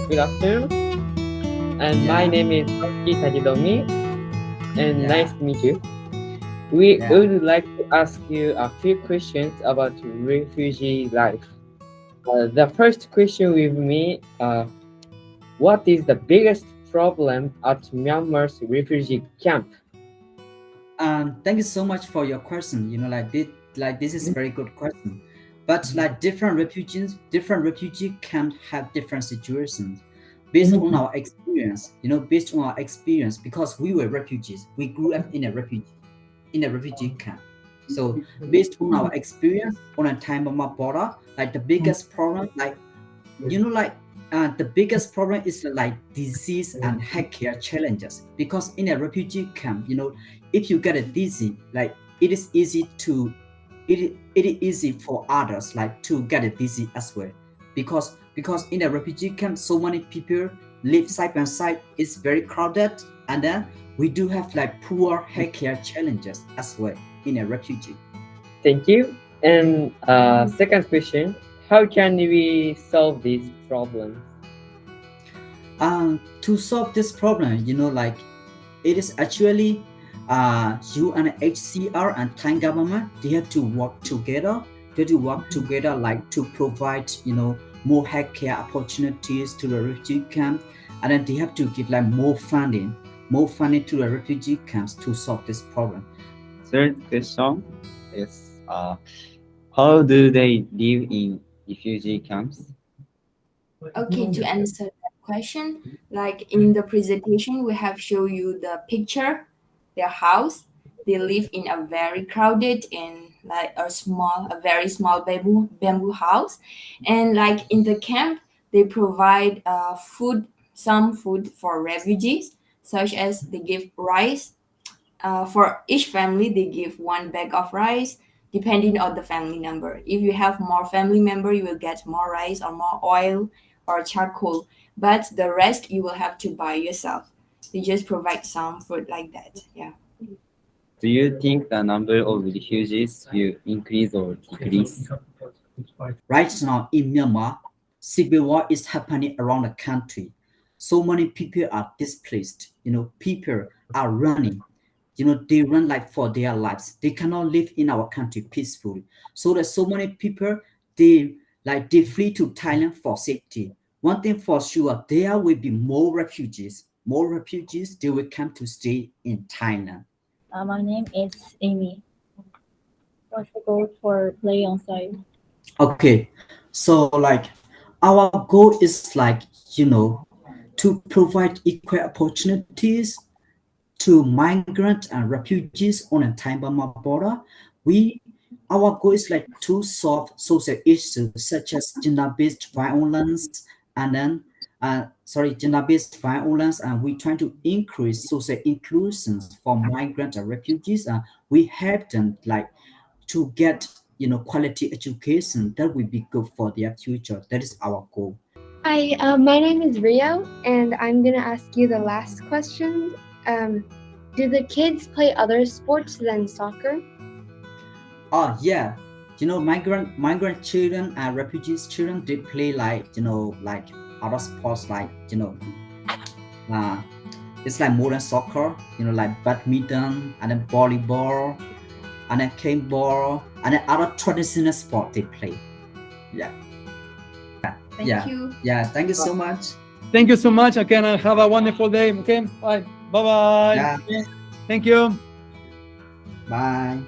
Good afternoon, and my Yeah, name is Oki Tajidomi, and nice yeah, to meet you. We yeah. would like to ask you a few questions about refugee life. The first question with me, what is the biggest problem at Myanmar's refugee camp? Thank you so much for your question. This is very good question. But like different refugee camps have different situations based on Mhm. our experience. Based on our experience, because we were refugees, we grew up in a refugee camp. So based on our experience on a Thai-Burma border, like the biggest problem, the biggest problem is like disease and healthcare challenges, because in a refugee camp, if you get a disease, like it is easy to it is easy for others like to get a disease as well, because in a refugee camp so many people live side by side. It's very crowded, and then we do have like poor healthcare challenges as well in a refugee. Thank you. And second question, how can we solve these problems? To solve this problem, it is actually UNHCR and Thai government. They have to work together. They have to work together, like to provide more healthcare opportunities to the refugee camp, and then they have to give like more funding to the refugee camps to solve this problem. Third question is how do they live in refugee camps? Okay, to answer that question, like in the presentation, we have shown you the picture, their house. They live in a very crowded and like a very small bamboo house, and like in the camp, they provide some food for refugees, such as they give rice. For each family, they give one bag of rice, depending on the family number. If you have more family member, you will get more rice or more oil or charcoal. But the rest you will have to buy yourself. They just provide some food like that. Yeah. Do you think the number of refugees will increase or decrease? Right now in Myanmar, civil war is happening around the country. So many people are displaced. People are running. They run like for their lives. They cannot live in our country peacefully. So there's so many people, they flee to Thailand for safety. One thing for sure, there will be more refugees. More refugees, they will come to stay in Thailand. My name is Amy. What's the goal for PlayOnside? Okay, so like our goal is like to provide equal opportunities to migrants and refugees on a Thai-Burma border. We Our goal is like to solve social issues such as gender-based violence, and then gender-based violence, and we try to increase social inclusion for migrants and refugees. And we help them like to get quality education that will be good for their future. That is our goal. Hi, my name is Rio, and I'm gonna ask you the last question. Um, do the kids play other sports than soccer? Oh yeah, migrant children and refugees children, they play like like other sports, like uh, it's like more than soccer. Like badminton, and then volleyball, and then cane ball, and then other traditional sport they play. Yeah, Thank yeah, you. yeah. Thank you so much. Thank you so much again, and have a wonderful day. Okay, bye. Bye bye. Yeah, Thank you. bye.